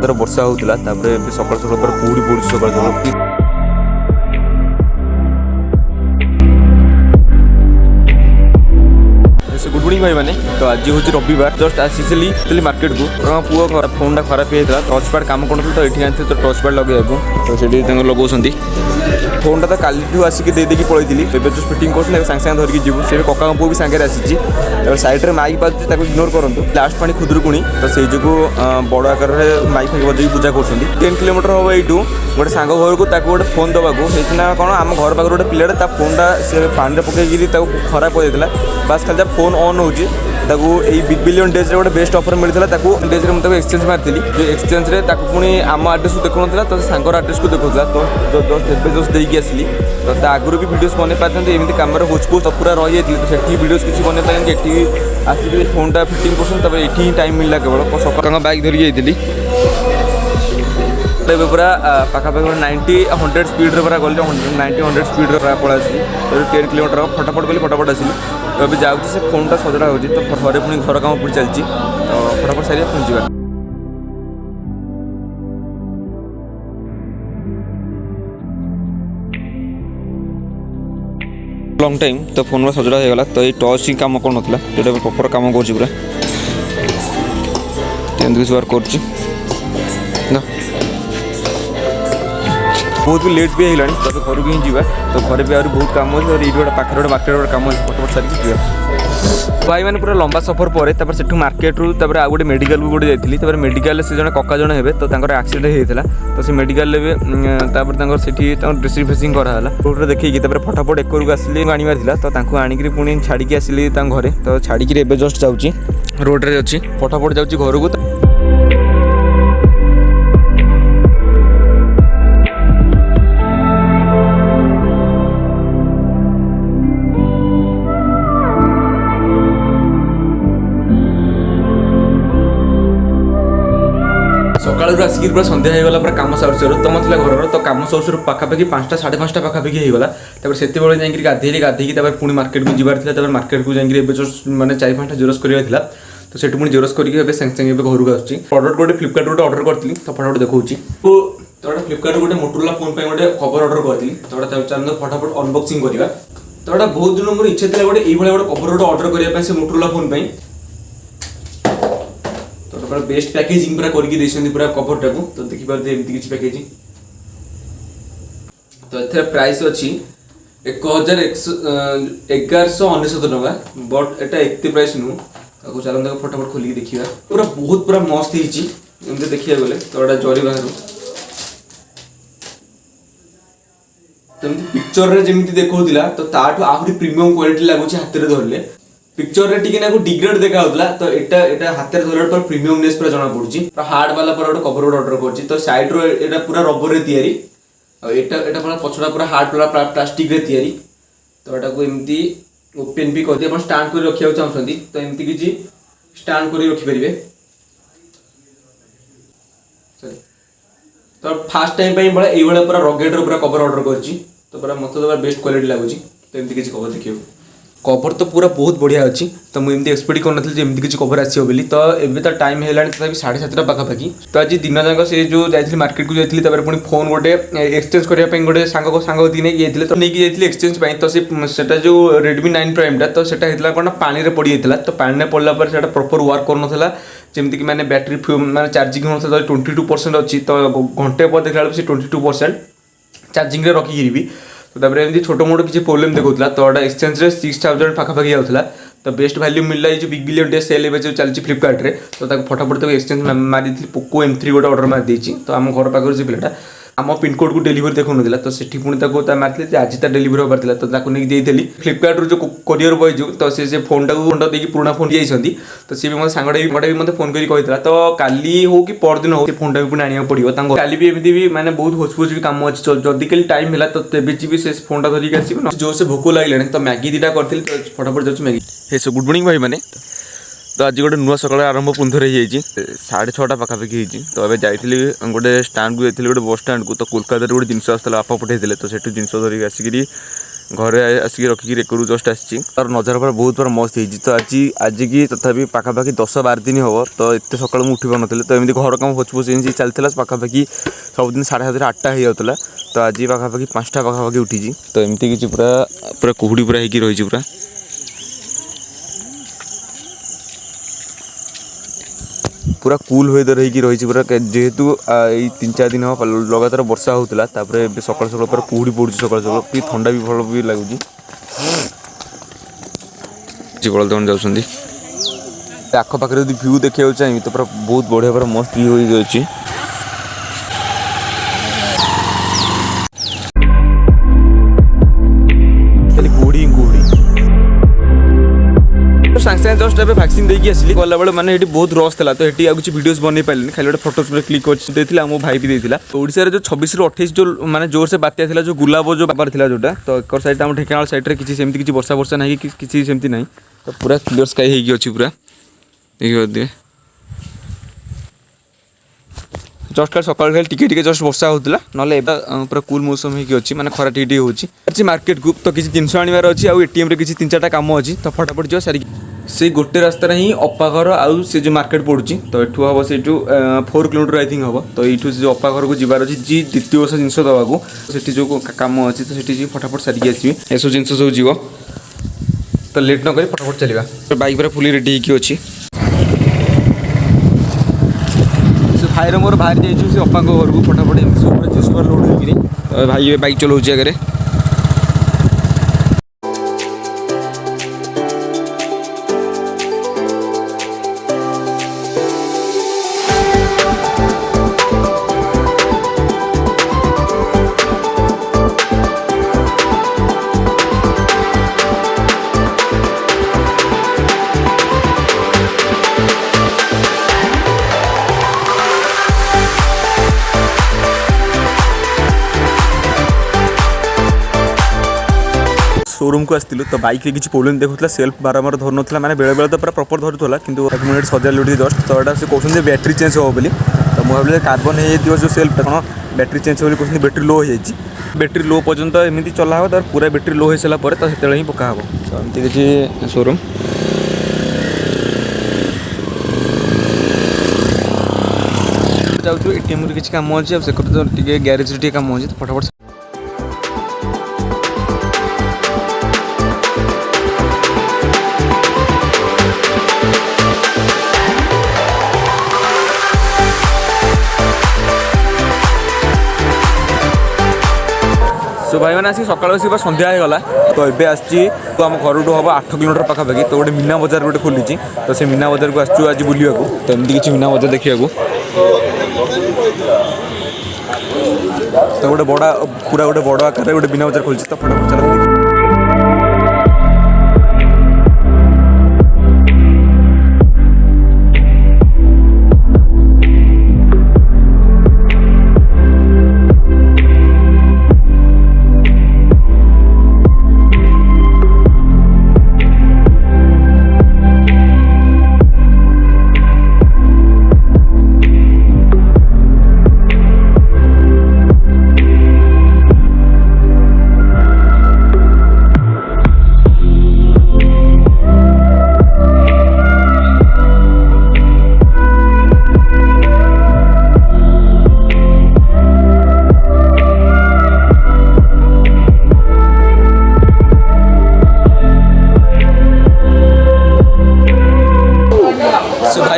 लगातार वर्षा होता सकाल सकाल पर कुड़ी पड़ू सकाल सकाल। गुड मॉर्निंग भाई मैंने तो आज हूँ रविवार जस्ट आसी मार्केट को पुओ फोन खराब होता टच पैड कम कर तो ये आते तो टच पैड लगे तो से लगे फोन टा काली आसिक देदेकी पलैली जस्ट फिटिंग कर सागे सागे धरिकी जीव से कका पुओ भी सागे आसी सैड्रे माइक बाजुची इग्नोर करूँ लास्ट पानी खुदुरुकुणी तो से जो बड़ आकार में माइक फाइक बजे पूजा कर 10 किलोमीटर हम यू गोटे सांग घर को गोटे फोन दवाक होना कौन आम घर पाखे गोटे पिलाटा फोनटा से पानी पकईकि खराब हो जाता बास खाली फोन ऑन हो बिग बिलियन डेज गोटे बेस्ट ऑफर मिलता डेज मुझे एक्सचेंज मारी जो एक्सचेंज में पुणी आम आड्रेस को देखा ना तो सांगर आड्रेस को देखा तो जस्ट देकी आसली तो आगुरी भी वीडियोस बन पाते एमती कम होचपोच तो पूरा रही जाती तो से वीडियोस किसी बन पारे ये आसिक फोनटा फिटिंग कर ये टाइम मिलला केवल सकाल बाइक धरिकी जाइली पूरा पाखापाखि 90-100 स्पीड पूरा गली 90-100 स्पीड पड़ा 10 किलोमीटर फटाफट गली फटाफट आसली तो अभी जाऊँगी से फोनटा सजड़ा हो तो घरे पुणी घर काम पुणी चलती तो फटाफट सारी पुणी जा लंग टाइम तो फोन सजड़ा हो गला तो ये टच ही कम कर ना जो प्रॉपर कम कर पूरा किसी वर्क कर बहुत भी लेट भी है तब घर को ही जा तो घर भी आज बहुत काम अच्छे और ये गोटे पाखे गोटे मार्केट गोटे कम फटाफट सारिकी जा भाई मैंने पूरा लंबा सफर पर से मार्केट रू आ गोटे मेडिकल को गोटे जाइली मेडिकल से जन कका जन हे तो एक्सीडेंट होता तो से मेडिकल से ड्रेसिंग फेसिंग कराला रोड देखिए फटाफट एक आसिली आनबार था तो आणिक पुणी छाड़ी आसिली घरे तो छाड़ी एवं जस्ट जाऊँगी रोड्रे अच्छी फटाफट जाऊँगी घर को सकाल आसिक पूरा संध्या होगा पूरा कम सर तो मतलब घर तो कम सर पाखापाखि 5टा 5:30 पाखापाखि होगा से जाकि गाधेगी पुणी मार्केट को जबार मार्केट को जाकि जस्ट मैंने 4-5टा जेरोक्स करवा तो से पुणी जेरोक्स करके सागे सागे घर को आसूँ प्रडक्ट गोटे फ्लिपकार्ट गोटे ऑर्डर करी तो फटाफट देखा तो फ्लिपकार्ट गोटे मोटोरोला फोन पर गोटे कवर ऑर्डर करी तो चलो फटाफट अनबॉक्सिंग करवा तो बहुत दिन मोर इच्छा था गोटे ये गोटे कवर गोटे ऑर्डर करने से मोटोरोला फोन पर तो बेस्ट पैकेजिंग पूरा करके पूरा कवर टाक तो देखिए एमती किसी पैकेजिंग तो ये प्राइस अच्छी 1199 टका बट एटा एत प्राइस नु चलो फटाफट खोलिक देखिए पूरा बहुत पूरा मस्त होती देखिए गले तो एटा जरी बाहर तो पिक्चर रे जेमिति देखौतिला तो ताठू आहुरी प्रीमियम क्वालिटी लागुची हाथ रे धरले पिक्चर रे टिके नाको डिग्रेड देखा होतला तो एटा हाथ रे धरला पर प्रीमियमनेस पूरा जना पड़ुची तो हार्ड वाला पर गोटे कवर ऑर्डर करछि तो साइड रो एटा पूरा रबर रे तयारी और एटा पूरा पछडा पूरा हार्ड वाला प्लास्टिक रे तयारी तो एटा को एमती ओपन भी करदे अपन स्टैंड कर रखिया चाहछंती तो एमती किछि स्टैंड कर रखि परिबे तो फर्स्ट टाइम पई बळे एई बळे पूरा रॉकेट रो पूरा कवर ऑर्डर करछि तो पूरा मत तो बेस्ट क्वालिटी लागुची तो एमती किछि कवर देखियो कवर तो पूरा बहुत बढ़िया अच्छी तो मुझे एक्सपेक्ट करनी किसी कवर आसो बोली तो एवं तो टाइम है 7:30 पाखापाखि तो आज दिन जाक से जो जाइए मार्केट को जाइए पुणी फोन गोटे एक्सचेंज करने गोटे सांग नहीं तो नहीं जाइए एक्सचेंज तो से जो Redmi 9 Prime टा तो सेटा कौन पानी में पड़ जाता तो पानी में पड़ला प्रॉपर वर्क कर जमीक मैंने बैटेरी मैंने चार्जिंग होता 22% अच्छी तो घंटे पर देखा से 22% चार्जिंग रखिकी भी तो एमती छोट मोट किसी प्रोब्लेम देखा तो एक्सचेंज 6000 पाखापाखि आउला तो बेस्ट वैल्यू मिलला जो बिग बिलियन डे सेल जो चलती फ्लिपकार्ट रे तो फटाफट एक्सचेंज मारी पोको M3 गोटे ऑर्डर मारी तो आम घर पाखर से पिलाटा आम पिनकोड को डेलीवरी देखा ना तो सेठी पुणी मारते आज डेलीवरी होबार तो नहीं जाइली फ्लिपकार्ट जो कोरियर बॉय जो तो से फोन टाक देखिए पुराना फोन जाइए तो सी भी सांगटा भी मतलब फोन करके तो काली हो कि परदिन हो फोन टाक पुणी आने पड़ो काली भी एमती भी मैंने बहुत होचपोच भी कम अच्छी जदि कल टाइम है तो तेज भी से फोन टा धरिक आस जो से भोक लगे तो मैगी दीटा करी तो फटाफट जाऊँ मैगी हे सो गुड मॉर्निंग भाई मैंने तो आज गोटे नुआ सकाल आरंभ पुणी थे 6:30 पाखापाखि तो अभी जाइली गोटे स्टैंड को जाइए गोटे बस स्टैंड को तो कोलकाता गोटे जिनस आसला बापा पठे तो से जिनस धरिक आसिक घरे आसिक रखिक एक जस्ट आसी तार नजारा पूरा बहुत पूरा मस्त होती। तो आज की तथापि पाखापाखि 10-12 दिन हम तो एत सका उठी पार नी। तो एमती घर कम फचफच चलता पाखापाखि सबुदिन 7:30 8टा हो जाता। तो आज पाखापाखि 5टा पाखापाखि उठी। तो एमती किसी पूरा पूरा कुहुड़ी पूरा होगी रही पूरा पूरा कूल वेदर होगी रही पूरा जेहेतु ये 3-4 दिन हम लगातार वर्षा होता। सकाल सकाल पूरा कुहुड़ी पड़ू सकाल सकाल कि ठंडा भी भल भी लगुच। बलद जाऊँगी आखपाखे जो भ्यू देखा चाहिए तो पूरा बहुत बढ़िया पूरा मस्त व्यू हो अच्छी। सागे सागे जस्ट एवं भैक्सीन देकी आसली गला बेले मैंने बहुत रस था। तो ये कुछ वीडियोस बन पारे खाली गोटे फोटो क्लिक कर मो भाई भी देता। तो ओडिशा जो 26-28 जो माने जोर से बात्या था जो गुलाब जो बाबार था जोटा तो एक साइड आम ढेकानाल साइड में किसी वर्षा वर्षा ना कि सेमती ना। तो पूरा क्लियर स्काई होगी पूरा देखिए जस्ट काल सकाल टिके जस्ट वर्षा होता ना पूरा कूल मौसम होगी मैंने खरा टी होची मार्केट को। तो किसी जिन आनबार अच्छी आउ एटीएम रे किसी 3-4टा काम अच्छी तो फटाफट जो सारी से गोटे रास्तार ही अपा घर आउ से जो मार्केट पड़ुची। तो यू हम से 4 किलोमीटर आई थिंक हम। तो ये जो अपा घर को जबार अच्छी जी द्वितीय वर्ष जिन दवाक से जो कम अच्छी तो से फटाफट सारिकी आसवे एसब जिन सब जीव। तो लेट नक फटाफट चलवा बाइक पूरा फुली रेडी होगी अच्छी। से भाईर मोर बाहर जाइए से अपा घर को फटाफट सब सब लोड हो भाई बाइक चलाऊँ आगे। शोरूम को आसलु तो बाइक किसी प्रोब्लेम देखुला सेल्फ बारंबार धर ना मैंने बेले बेले तो पूरा प्रॉपर धरुला कि मिनट सजा लुटी जस्ट। तो यहाँ से कहते बैटेरी चेंज हो बोली। तो मुझे भाविले कार्बन हो जो सेल्फ कौन बैटेरी चेंज हो कहते बैटेरी लो हो जाए बैटेरी लो पर्यंत एमती चला हो पूरा बैटेरी लो हो सारापर तो से ही पका हम। तो एमती किसी शोरूम जाऊँ एटीएम किसी कम अच्छे से ग्यारेज कम अच्छे तो फटाफट तो भाई मैंने आसी सकाल आस सन्ध्या हो गला। तो ये आसी तो आम घर हम 8 किलोमीटर पाखापाखि तो गोटे मीना बजार गोटे खोली। तो से मीना बजार को आसचु आज बुलिया तो एमती किसी मीना बजार देखा तो गोटे बड़ा पूरा गोटे बड़ आकार गोटे मीना बजार खोली। तो फटाफट चला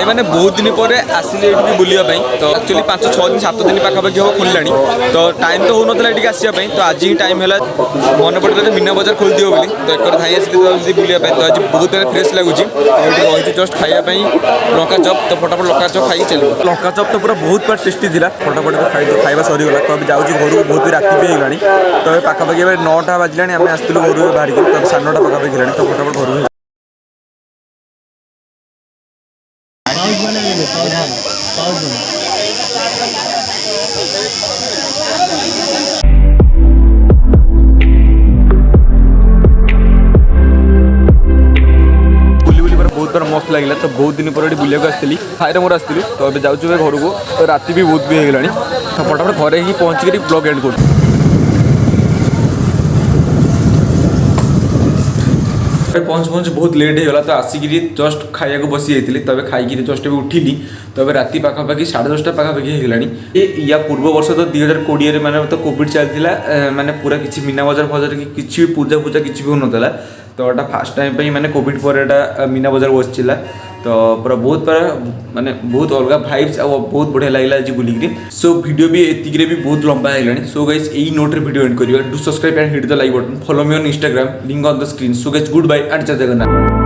मैंने बहुत दिन पर आसिले ये बुलापाई। तो एक्चुअली 5-6 दिन 7 दिन पाखापाखि हम खोलला। तो टाइम तो होना ये आसपाई तो आज ही टाइम है मन पड़े मीना बजार खोल दिव बोली। तो एक धाई आसली बुलापाई। तो आज बहुत फ्रेश लगुच रही जस्ट खायापी लंका चप। तो फटाफट लंका चप खाई चलो। लंका चप तो पूरा बहुत पूरा टेस्टी थी फटाफट खाଇବା सरीगला। तो अब जाऊँ घर बहुत भी राति भी होगा। तो पाखापाखि 9टा बाजिला आम आसलु घर बाहर तो 9:30 पाखापाखि है। तो फटाफट घर बहुत बार मस्त लगे। तो बहुत दिन पर बुलाक आसती भाईर मोर आसती। तो अब जाऊँ घर को तो राति भी बहुत भी होगा। तो फटाफट घरे ही पहुँचिक ब्लॉग एंड कर पहुँच बहुत लेट होगा तो आसिकी जस्ट खाया बसी जाइए तब खाई जस्ट उठिली तब राति पाखापाखि 10:30 पाखापाखि होगा या पूर्व वर्ष तो 2020 मैंने तो कोविड चलता मैंने पूरा किसी मीना बजार फजार कि पूजा पूजा किसी भी होना तो एटा फास्ट टाइम पे मैंने कोविड पर एटा मीना बजार बसला तो पूरा बहुत माने बहुत अलग भाइब्स और बहुत बढ़िया लगे आज बुलिक सो वीडियो भी एतिक भी बहुत लंबा है सो गाइस यही नोट वीडियो एंड करियो do subscribe and hit the like button follow me on Instagram link on the screen so guys good bye and जय जगन्नाथ।